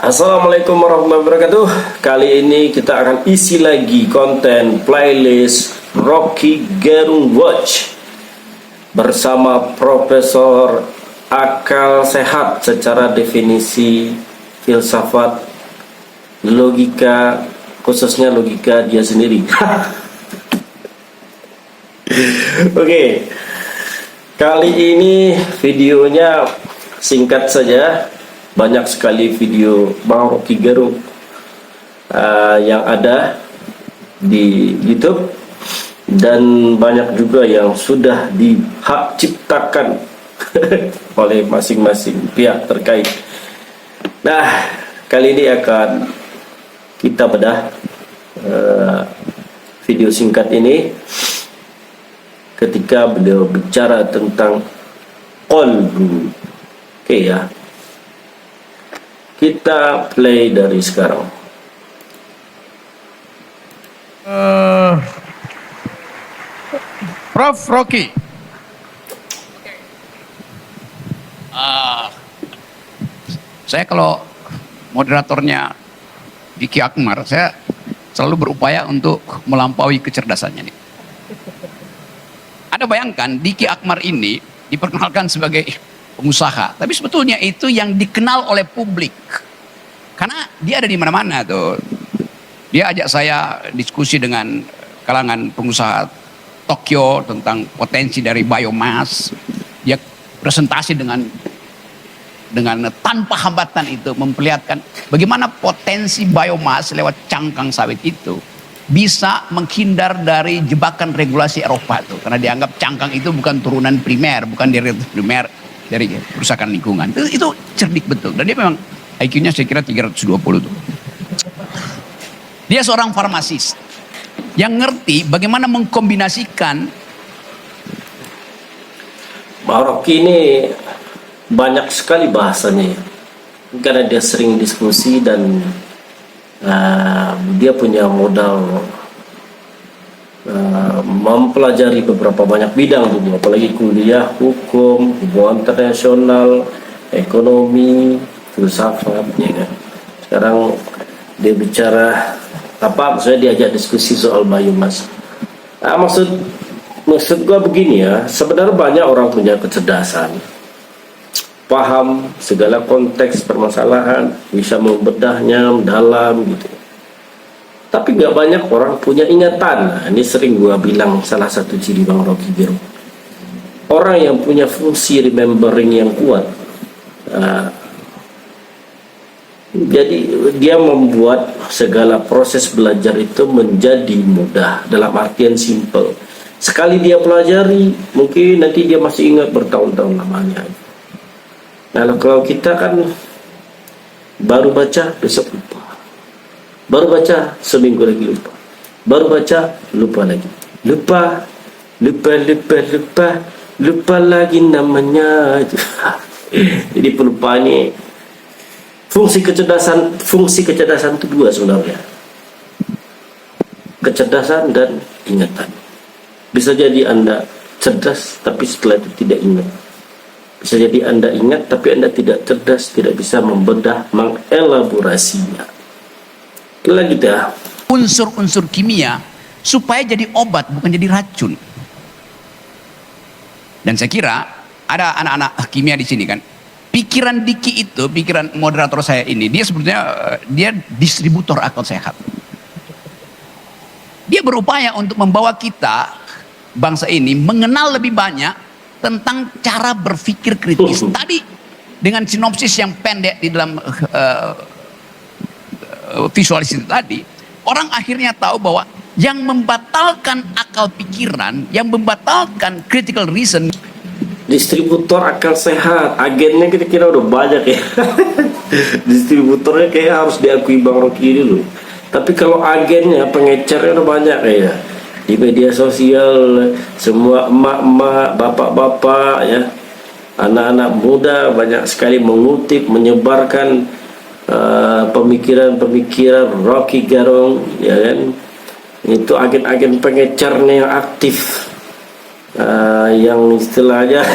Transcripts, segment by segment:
Assalamualaikum warahmatullahi wabarakatuh. Kali ini kita akan isi lagi konten playlist Rocky Gerung Watch bersama Profesor Akal Sehat secara definisi filsafat, logika, khususnya logika dia sendiri. Oke, kali ini videonya singkat saja. Banyak sekali video Bang Rocky Gerung yang ada di YouTube, dan banyak juga yang sudah dihak ciptakan oleh masing-masing pihak terkait. Nah, kali ini akan kita bedah video singkat ini ketika beliau bicara tentang qalbu. Oke ya, kita play dari sekarang. Prof. Rocky. Saya kalau moderatornya Diki Akmar, saya selalu berupaya untuk melampaui kecerdasannya nih. Anda bayangkan Diki Akmar ini diperkenalkan sebagai pengusaha, tapi sebetulnya itu yang dikenal oleh publik karena dia ada di mana-mana tuh. Dia ajak saya diskusi dengan kalangan pengusaha Tokyo tentang potensi dari biomass. Dia presentasi dengan tanpa hambatan itu memperlihatkan bagaimana potensi biomass lewat cangkang sawit itu bisa menghindar dari jebakan regulasi Eropa tuh, karena dianggap cangkang itu bukan turunan primer, bukan derivatif primer dari kerusakan lingkungan. Itu cerdik betul, dan dia memang IQ-nya saya kira 320 tuh. Dia seorang farmasis yang ngerti bagaimana mengkombinasikan. Bang Rocky ini banyak sekali bahasanya, karena dia sering diskusi dan dia punya modal mempelajari beberapa banyak bidang dulu, apalagi kuliah hukum, hubungan internasional, ekonomi, filsafat, ya kan. Sekarang dia bicara maksudnya diajak diskusi soal biomass. Maksud gua begini ya, sebenarnya banyak orang punya kecerdasan, paham segala konteks permasalahan, bisa membedahnya mendalam gitu. Tapi nggak banyak orang punya ingatan. Nah, ini sering gua bilang salah satu ciri Bang Rocky Gerung. Orang yang punya fungsi remembering yang kuat. Jadi dia membuat segala proses belajar itu menjadi mudah, dalam artian simple. Sekali dia pelajari, mungkin nanti dia masih ingat bertahun-tahun lamanya. Nah, kalau kita kan baru baca besok lupa, baru baca seminggu lagi lupa, baru baca lupa lagi, lupa lagi namanya. Jadi pelupaan ini fungsi kecerdasan itu dua sebenarnya, kecerdasan dan ingatan. Bisa jadi Anda cerdas tapi setelah itu tidak ingat. Bisa jadi Anda ingat tapi Anda tidak cerdas, tidak bisa membedah, mengelaborasinya. Itulah gitu ya. Unsur-unsur kimia supaya jadi obat, bukan jadi racun. Dan saya kira ada anak-anak kimia di sini kan. Pikiran Diki itu, pikiran moderator saya ini, dia sebetulnya dia distributor akal sehat. Dia berupaya untuk membawa kita, bangsa ini, mengenal lebih banyak tentang cara berpikir kritis. Tadi dengan sinopsis yang pendek di dalam visualis itu tadi, orang akhirnya tahu bahwa yang membatalkan akal pikiran, yang membatalkan critical reason, distributor akal sehat, agennya kira-kira udah banyak ya. Distributornya kayak harus diakui Bang Rocky dulu. Tapi kalau agennya, pengecernya udah banyak ya. Di media sosial, semua emak-emak, bapak-bapak ya, anak-anak muda banyak sekali mengutip, menyebarkan pemikiran-pemikiran Rocky Gerung, ya kan. Itu agen-agen pengecernya yang aktif, yang istilahnya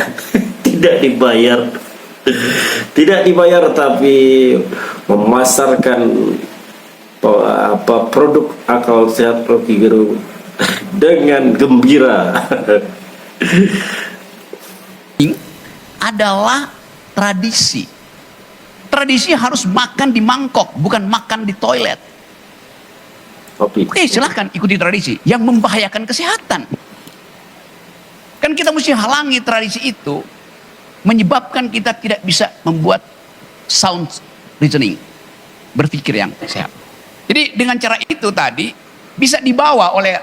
tidak dibayar, tapi memasarkan produk akal sehat Rocky Gerung dengan gembira. Adalah tradisi. Tradisi harus makan di mangkok, bukan makan di toilet. Oke, silahkan ikuti tradisi yang membahayakan kesehatan. Kan kita mesti halangi tradisi itu, menyebabkan kita tidak bisa membuat sound reasoning, berpikir yang sehat. Jadi dengan cara itu tadi bisa dibawa oleh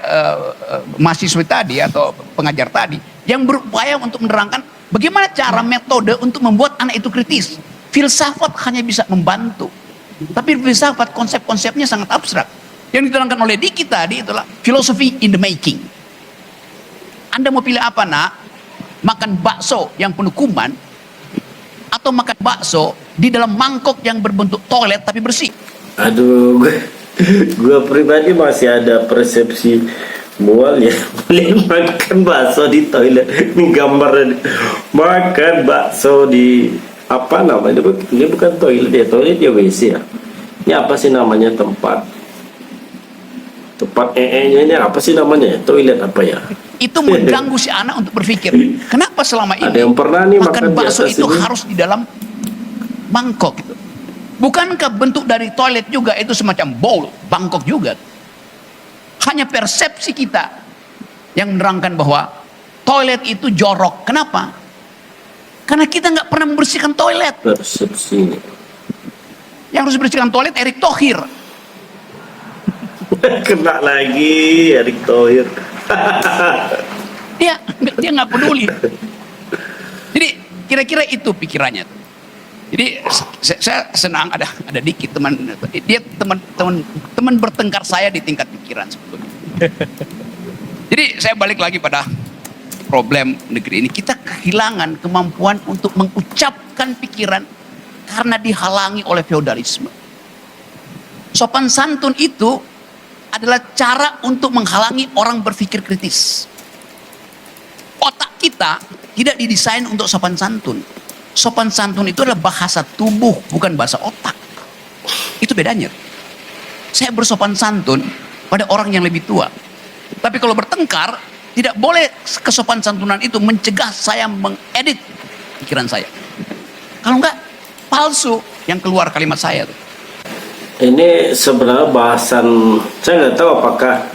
mahasiswa tadi atau pengajar tadi yang berupaya untuk menerangkan bagaimana cara metode untuk membuat anak itu kritis. Filsafat hanya bisa membantu, tapi filsafat konsep-konsepnya sangat abstrak. Yang diterangkan oleh Diki tadi itulah philosophy in the making. Anda mau pilih apa, nak? Makan bakso yang penuh kuman atau makan bakso di dalam mangkok yang berbentuk toilet tapi bersih? Aduh, gue pribadi masih ada persepsi mual ya, boleh makan bakso di toilet. Ini gambarnya makan bakso di apa namanya? Ini bukan toilet ya, toilet ya WC ya. Ini apa sih namanya tempat nya ini apa sih namanya? Toilet apa ya? Itu mengganggu si anak untuk berpikir. Kenapa selama ini ada yang pernah nih makan bakso itu ini? harus di dalam mangkok gitu? Bukankah bentuk dari toilet juga itu semacam bowl, mangkok juga? Hanya persepsi kita yang menerangkan bahwa toilet itu jorok. Kenapa? Karena kita nggak pernah membersihkan toilet. Persepsi. Yang harus bersihkan toilet Erick Thohir. Kena lagi Erick Thohir. Dia nggak peduli. Jadi kira-kira itu pikirannya. Jadi saya senang ada dikit teman bertengkar saya di tingkat pikiran sebetulnya. Jadi saya balik lagi pada problem negeri ini. Kita kehilangan kemampuan untuk mengucapkan pikiran karena dihalangi oleh feodalisme. Sopan santun itu adalah cara untuk menghalangi orang berpikir kritis. Otak kita tidak didesain untuk sopan santun. Sopan santun itu adalah bahasa tubuh, bukan bahasa otak. Itu bedanya. Saya bersopan santun pada orang yang lebih tua. Tapi kalau bertengkar, tidak boleh kesopan santunan itu mencegah saya mengedit pikiran saya. Kalau enggak, palsu yang keluar kalimat saya tuh. Ini sebenarnya bahasan, saya nggak tahu apakah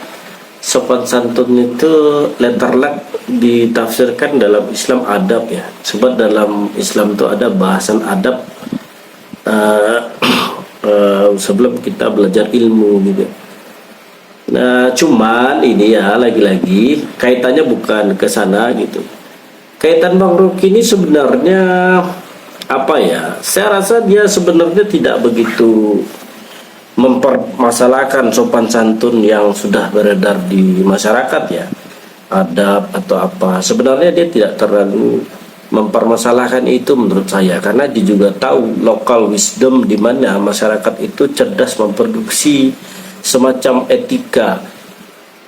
sopan santun itu letterlek ditafsirkan dalam Islam adab ya. Sebab dalam Islam itu ada bahasan adab sebelum kita belajar ilmu gitu. Nah, cuman ini ya lagi-lagi kaitannya bukan ke sana gitu. Kaitan Bang Rocky ini sebenarnya apa ya? Saya rasa dia sebenarnya tidak begitu mempermasalahkan sopan santun yang sudah beredar di masyarakat ya, adab atau apa. Sebenarnya dia tidak terlalu mempermasalahkan itu menurut saya, karena dia juga tahu local wisdom di mana masyarakat itu cerdas memproduksi semacam etika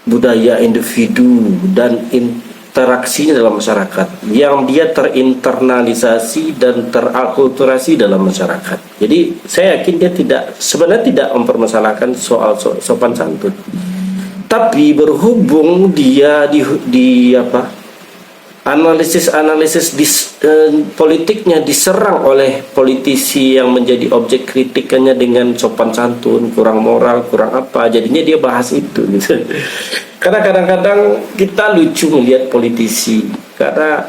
budaya individu dan interaksinya dalam masyarakat yang dia terinternalisasi dan terakulturasi dalam masyarakat. Jadi saya yakin dia sebenarnya tidak mempermasalahkan soal sopan santun. Tapi berhubung dia di analisis politiknya diserang oleh politisi yang menjadi objek kritikannya dengan sopan santun, kurang moral, kurang apa, jadinya dia bahas itu gitu. Karena kadang-kadang kita lucu melihat politisi, karena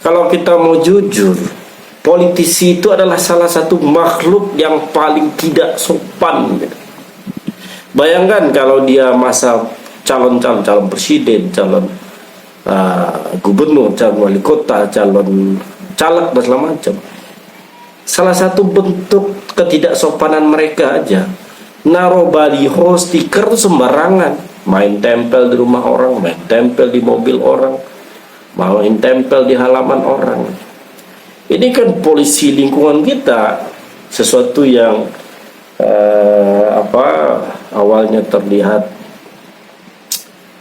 kalau kita mau jujur, politisi itu adalah salah satu makhluk yang paling tidak sopan. Bayangkan kalau dia masa calon presiden, calon gubernur, calon wali kota, calon caleg dan segala macam. Salah satu bentuk ketidaksopanan mereka aja, naruh baliho, stiker itu sembarangan, main tempel di rumah orang, main tempel di mobil orang, main tempel di halaman orang. Ini kan polisi lingkungan kita, sesuatu yang awalnya terlihat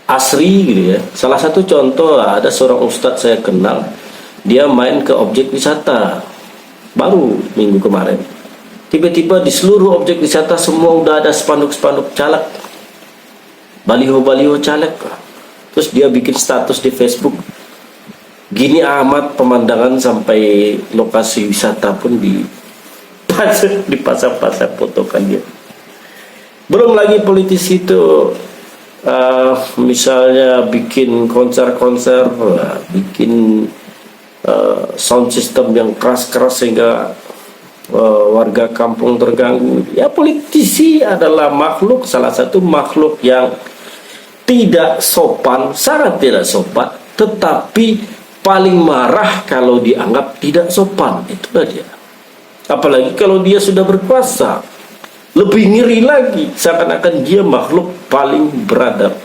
asri gitu ya. Salah satu contoh, ada seorang ustadz saya kenal, dia main ke objek wisata baru minggu kemarin. Tiba-tiba di seluruh objek wisata semua udah ada spanduk-spanduk caleg, baliho-baliho caleg. Terus dia bikin status di Facebook, gini amat pemandangan sampai lokasi wisata pun dipasang-pasang fotokan dia. Belum lagi politisi itu misalnya bikin konser-konser, bikin sound system yang keras-keras sehingga warga kampung terganggu. Ya, politisi adalah salah satu makhluk yang tidak sopan, sangat tidak sopan, tetapi paling marah kalau dianggap tidak sopan. Itulah dia. Apalagi kalau dia sudah berkuasa, lebih ngeri lagi, seakan-akan dia makhluk paling beradab.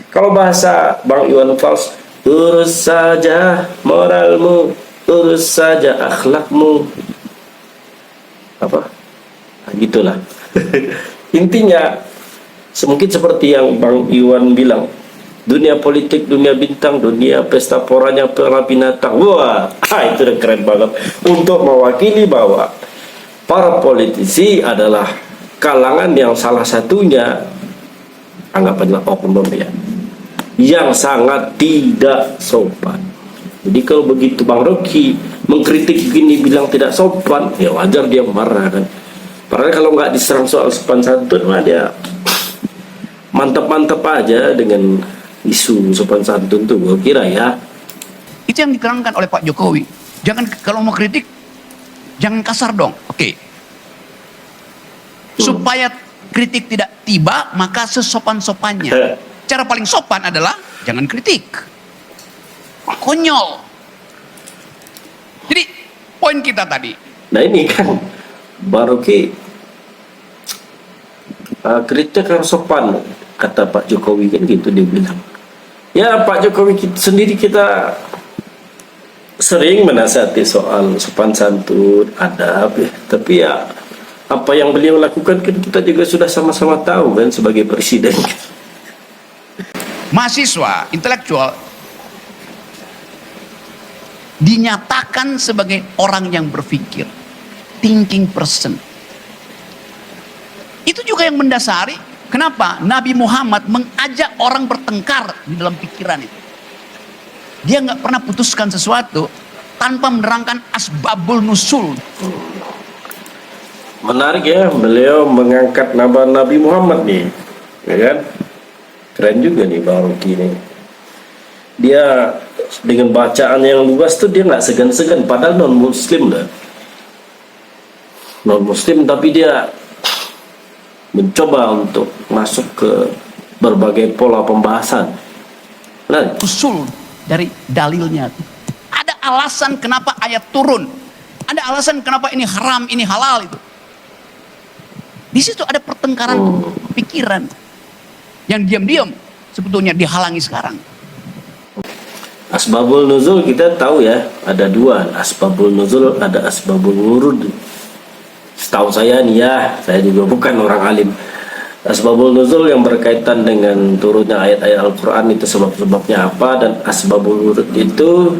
Kalau bahasa Bang Iwan Fals, urus saja moralmu, urus saja akhlakmu, apa? Nah, gitulah. Intinya mungkin seperti yang Bang Iwan bilang, dunia politik, dunia bintang, dunia pesta poranya para binatang. Wah, itu udah keren banget untuk mewakili bahwa para politisi adalah kalangan yang salah satunya, anggapanlah oknum ya, yang sangat tidak sopan. Jadi kalau begitu Bang Rocky mengkritik gini bilang tidak sopan, ya wajar dia marah kan. Padahal kalau nggak diserang soal sopan santun, mah dia mantap-mantap aja dengan isu sopan santun tuh, gue kira ya. Itu yang diterangkan oleh Pak Jokowi. Jangan, kalau mau kritik jangan kasar dong. Oke. Supaya kritik tidak tiba, maka sesopan-sopannya. Cara paling sopan adalah jangan kritik. Konyol. Jadi poin kita tadi. Nah ini kan Baroki kritik harus sopan, kata Pak Jokowi kan gitu dia bilang. Ya Pak Jokowi sendiri kita sering menasihati soal sopan santun, adab ya. Tapi ya apa yang beliau lakukan kan kita juga sudah sama-sama tahu kan sebagai presiden. Mahasiswa intelektual dinyatakan sebagai orang yang berpikir, thinking person. Itu juga yang mendasari kenapa Nabi Muhammad mengajak orang bertengkar di dalam pikiran itu. Dia nggak pernah putuskan sesuatu tanpa menerangkan asbabul nusul. Menarik ya, beliau mengangkat nama Nabi Muhammad nih, ya kan? Keren juga nih Bang Rocky nih. Dia dengan bacaan yang luas tuh dia nggak segan-segan, padahal non muslim lah, non muslim, tapi dia mencoba untuk masuk ke berbagai pola pembahasan. Nah, Usul dari dalilnya. Ada alasan kenapa ayat turun. Ada alasan kenapa ini haram, ini halal itu. Di situ ada pertengkaran pikiran yang diam-diam sebetulnya dihalangi sekarang. asbabul nuzul kita tahu ya, ada dua. Asbabul nuzul, ada asbabul wurud. Setahu saya nih ya, saya juga bukan orang alim. Asbabul nuzul yang berkaitan dengan turunnya ayat-ayat Al-Quran itu sebab-sebabnya apa, dan asbabul wurud itu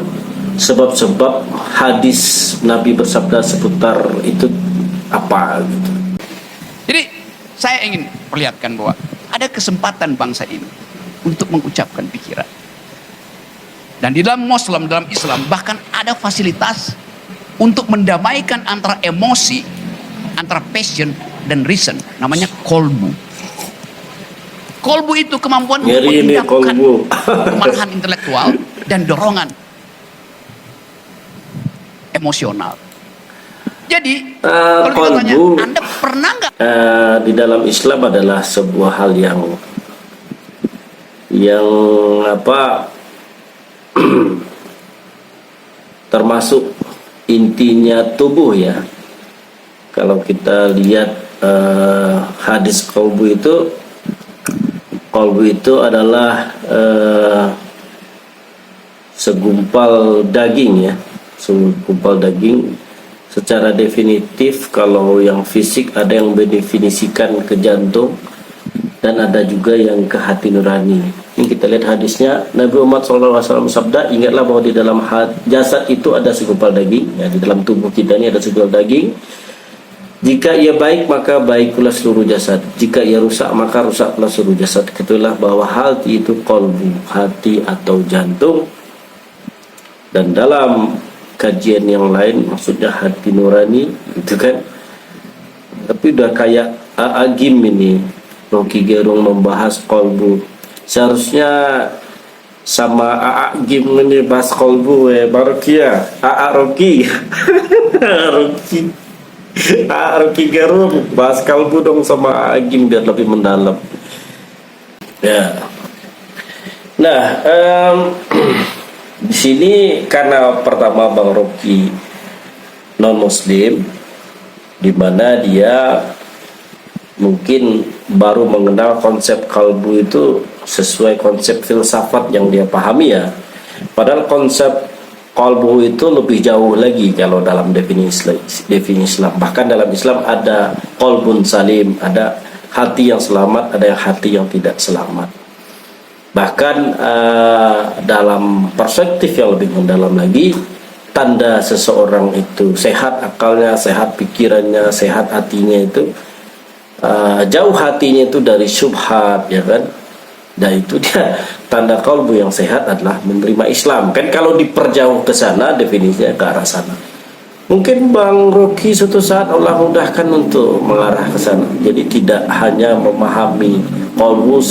sebab-sebab hadis Nabi bersabda seputar itu apa gitu. Jadi saya ingin perlihatkan bahwa ada kesempatan bangsa ini untuk mengucapkan pikiran. Dan di dalam Muslim, dalam Islam bahkan ada fasilitas untuk mendamaikan antara emosi, antara passion dan reason. Namanya kolbu. Kolbu itu kemampuan untuk mengindahkan kemarahan intelektual dan dorongan emosional. Jadi kalau kita tanya, Anda pernah nggak? Di dalam Islam adalah sebuah hal yang apa, termasuk intinya tubuh ya. Kalau kita lihat hadis kolbu itu adalah segumpal daging ya, segumpal daging. Secara definitif kalau yang fisik ada yang mendefinisikan ke jantung, dan ada juga yang ke hati nurani. Ini kita lihat hadisnya, Nabi Muhammad SAW sabda, ingatlah bahwa di dalam jasad itu ada segumpal daging, ya, di dalam tubuh kita ini ada segumpal daging. Jika ia baik maka baik pula seluruh jasad, jika ia rusak maka rusak pula seluruh jasad. Ketahuilah bahwa hati itu qalbu, hati atau jantung. Dan dalam kajian yang lain maksudnya hati nurani, itu kan. Tapi udah kayak Agim ini, Rocky Gerung membahas kolbu. Seharusnya sama Agim ini bahas kolbu, Barokia, Rocky, Rocky Gerung bahas kolbu dong sama Agim biar lebih mendalam. Ya. Nah, di sini karena pertama Bang Rocky non Muslim, di mana dia mungkin baru mengenal konsep kalbu itu sesuai konsep filsafat yang dia pahami ya. Padahal konsep kalbu itu lebih jauh lagi kalau dalam definisi Islam. Bahkan dalam Islam ada qalbun salim, ada hati yang selamat, ada yang hati yang tidak selamat. Bahkan dalam perspektif yang lebih mendalam lagi, tanda seseorang itu sehat akalnya, sehat pikirannya, sehat hatinya itu jauh hatinya itu dari syubhat, ya kan? Dan itu dia tanda kalbu yang sehat adalah menerima Islam. Kan kalau diperjauh ke sana definisinya ke arah sana. Mungkin Bang Rocky suatu saat Allah mudahkan untuk mengarah ke sana. Jadi tidak hanya memahami kalbu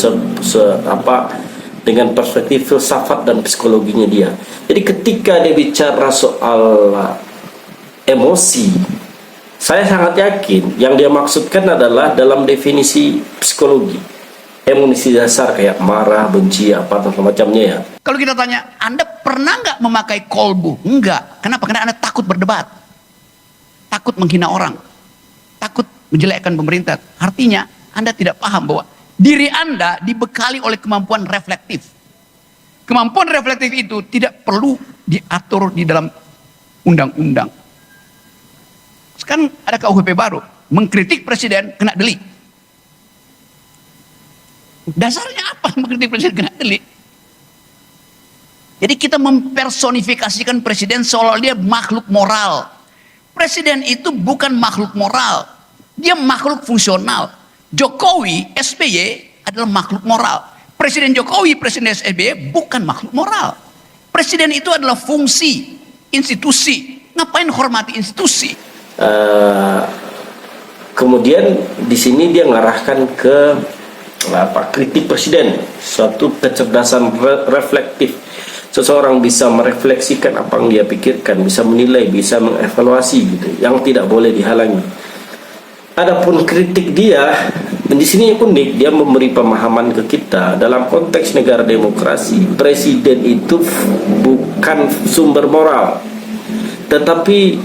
dengan perspektif filsafat dan psikologinya dia. Jadi ketika dia bicara soal emosi, saya sangat yakin yang dia maksudkan adalah dalam definisi psikologi. Emosi dasar kayak marah, benci, apa macamnya ya. Kalau kita tanya, Anda pernah nggak memakai kolbu? Enggak. Kenapa? Karena Anda takut berdebat. Takut menghina orang. Takut menjelekkan pemerintah. Artinya, Anda tidak paham bahwa diri Anda dibekali oleh kemampuan reflektif. Kemampuan reflektif itu tidak perlu diatur di dalam undang-undang. Sekarang ada KUHP baru, mengkritik presiden kena delik. Dasarnya apa mengkritik presiden kena delik? Jadi kita mempersonifikasikan presiden seolah dia makhluk moral. Presiden itu bukan makhluk moral, dia makhluk fungsional. Jokowi, SBY adalah makhluk moral. Presiden Jokowi, Presiden SBY bukan makhluk moral. Presiden itu adalah fungsi, institusi. Ngapain hormati institusi? Kemudian di sini dia ngarahkan ke kritik presiden, suatu kecerdasan reflektif. Seseorang bisa merefleksikan apa yang dia pikirkan, bisa menilai, bisa mengevaluasi gitu, yang tidak boleh dihalangi. Adapun kritik dia, dan di sini unik, dia memberi pemahaman ke kita dalam konteks negara demokrasi, presiden itu bukan sumber moral, tetapi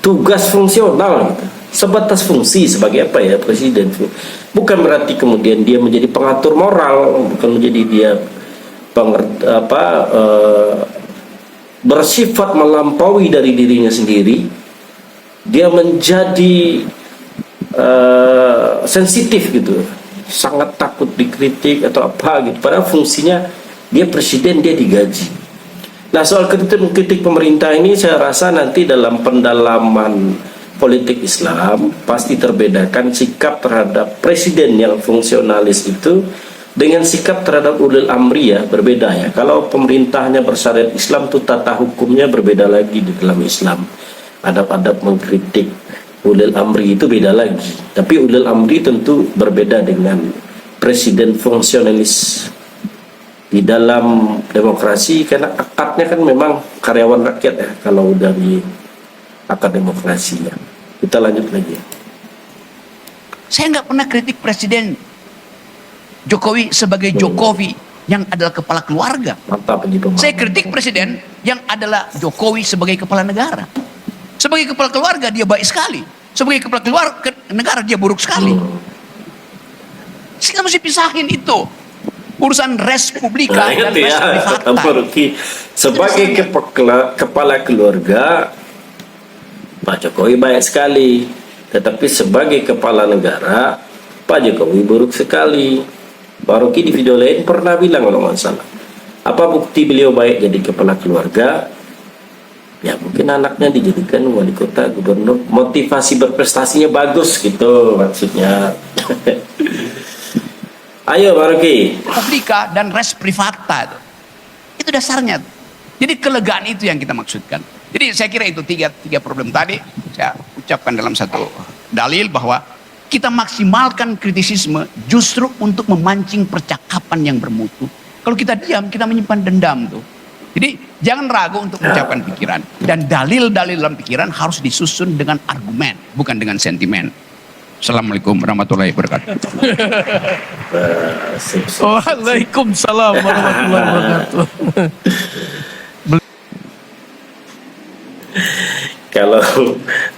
tugas fungsional, gitu. Sebatas fungsi sebagai apa ya presiden. Bukan berarti kemudian dia menjadi pengatur moral, bukan menjadi dia bersifat melampaui dari dirinya sendiri. Dia menjadi sensitif gitu, sangat takut dikritik atau apa gitu. Padahal fungsinya dia presiden, dia digaji. Nah, soal kritik pemerintah ini saya rasa nanti dalam pendalaman politik Islam pasti terbedakan sikap terhadap presiden yang fungsionalis itu dengan sikap terhadap ulil amri ya, berbeda ya. Kalau pemerintahnya bersyariat Islam tuh tata hukumnya berbeda lagi di dalam Islam. Adab-adab mengkritik ulil amri itu beda lagi. Tapi ulil amri tentu berbeda dengan presiden fungsionalis. Di dalam demokrasi karena akadnya kan memang karyawan rakyat ya, kalau dari akad demokrasi ya. Kita lanjut lagi. Saya nggak pernah kritik presiden Jokowi sebagai Jokowi yang adalah kepala keluarga. Mantap. Saya kritik presiden yang adalah Jokowi sebagai kepala negara. Sebagai kepala keluarga dia baik sekali. Sebagai kepala keluarga negara dia buruk sekali. Kita mesti pisahin itu. Urusan res publika dan res privata. Sebagai kepala keluarga, Pak Jokowi baik sekali. Tetapi sebagai kepala negara, Pak Jokowi buruk sekali. Bang Rocky di video lain pernah bilang kalau nggak salah, apa bukti beliau baik jadi kepala keluarga? Ya mungkin anaknya dijadikan wali kota, gubernur, motivasi berprestasinya bagus gitu maksudnya. Ayo Bang Rocky. Publika dan res privata itu dasarnya. Jadi kelegaan itu yang kita maksudkan. Jadi saya kira itu tiga problem tadi saya ucapkan dalam satu dalil, bahwa kita maksimalkan kritisisme justru untuk memancing percakapan yang bermutu. Kalau kita diam, kita menyimpan dendam tuh. Jadi jangan ragu untuk mengucapkan pikiran, dan dalil-dalil dalam pikiran harus disusun dengan argumen, bukan dengan sentimen. Assalamualaikum warahmatullahi wabarakatuh. Waalaikumsalam warahmatullahi wabarakatuh. Kalau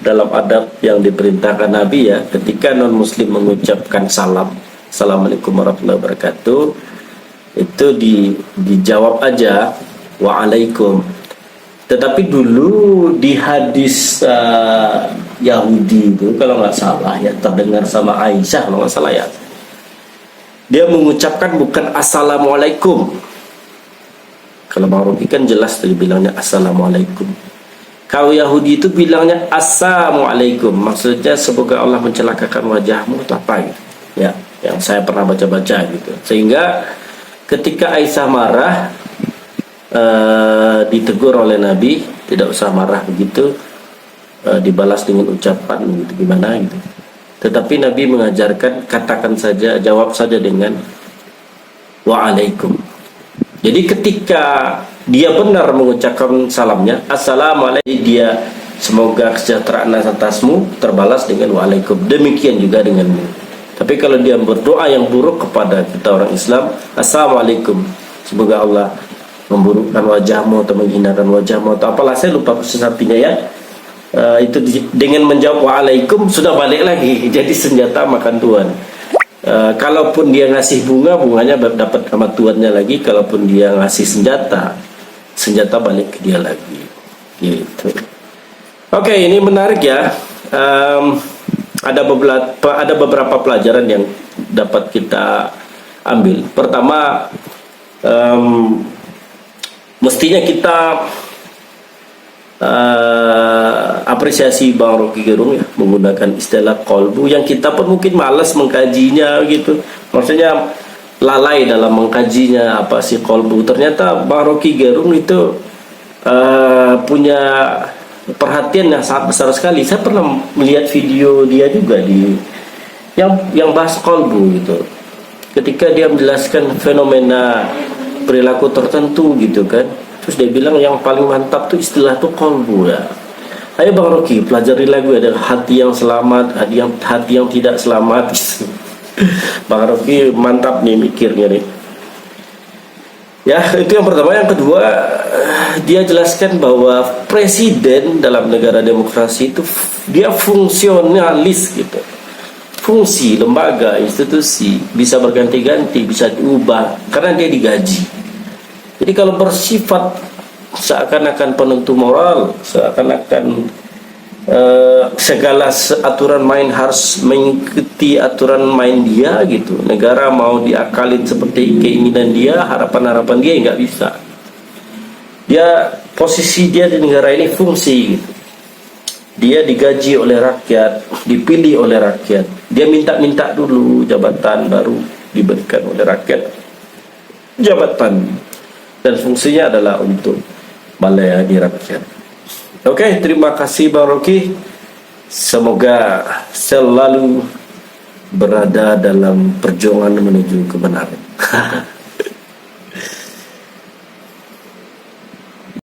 dalam adab yang diperintahkan Nabi ya, ketika non muslim mengucapkan salam, Assalamualaikum warahmatullahi wabarakatuh, itu dijawab aja Waalaikum. Tetapi dulu di hadis Yahudi itu kalau nggak salah ya, terdengar sama Aisyah kalau nggak salah ya, dia mengucapkan bukan Assalamualaikum. Kalau Bang Rocky kan jelas tadi bilangnya Assalamualaikum. Kalau Yahudi itu bilangnya Assalamualaikum, maksudnya semoga Allah mencelakakan wajahmu atau apa gitu. Ya, yang saya pernah baca-baca gitu. Sehingga ketika Aisyah marah, ditegur oleh Nabi, tidak usah marah begitu, dibalas dengan ucapan gitu, gimana gitu. Tetapi Nabi mengajarkan katakan saja, jawab saja dengan Waalaikum. Jadi ketika dia benar mengucapkan salamnya Assalamualaikum, dia semoga kesejahteraan atasmu, terbalas dengan Waalaikum. Demikian juga denganmu. Tapi kalau dia berdoa yang buruk kepada kita orang Islam, Assalamualaikum, semoga Allah memburukkan wajahmu atau menghinakan wajahmu atau apalah, saya lupa khusus artinya ya. Itu dengan menjawab Waalaikum sudah balik lagi jadi senjata makan tuan. Kalaupun dia ngasih bunga, bunganya dapat sama tuannya lagi. Kalaupun dia ngasih senjata, senjata balik ke dia lagi gitu. Oke, ini menarik ya. Ada beberapa pelajaran yang dapat kita ambil. Pertama, mestinya kita apresiasi Bang Rocky Gerung ya, menggunakan istilah kolbu yang kita pun mungkin malas mengkajinya gitu. Maksudnya lalai dalam mengkajinya apa sih kolbu. Ternyata Bang Rocky Gerung itu punya perhatian yang sangat besar sekali. Saya pernah melihat video dia juga di yang bahas kolbu gitu. Ketika dia menjelaskan fenomena perilaku tertentu gitu kan, terus dia bilang yang paling mantap tuh istilah tuh kolbu ya. Ayo Bang Rocky pelajari lagu ada hati yang selamat, hati yang tidak selamat. Bang Rocky mantap nih mikirnya nih. Ya itu yang pertama. Yang kedua, dia jelaskan bahwa presiden dalam negara demokrasi itu dia fungsionalis gitu. Fungsi lembaga, institusi bisa berganti-ganti, bisa diubah karena dia digaji. Jadi kalau bersifat seakan-akan penentu moral, seakan-akan segala aturan main harus mengikuti aturan main dia gitu. Negara mau diakalin seperti keinginan dia, harapan-harapan dia nggak bisa. Dia posisi dia di negara ini fungsi gitu. Dia digaji oleh rakyat, dipilih oleh rakyat. Dia minta-minta dulu jabatan, baru diberikan oleh rakyat jabatan. Dan fungsinya adalah untuk melayani rakyat. Oke, terima kasih Bang Rocky. Semoga selalu berada dalam perjuangan menuju kebenaran.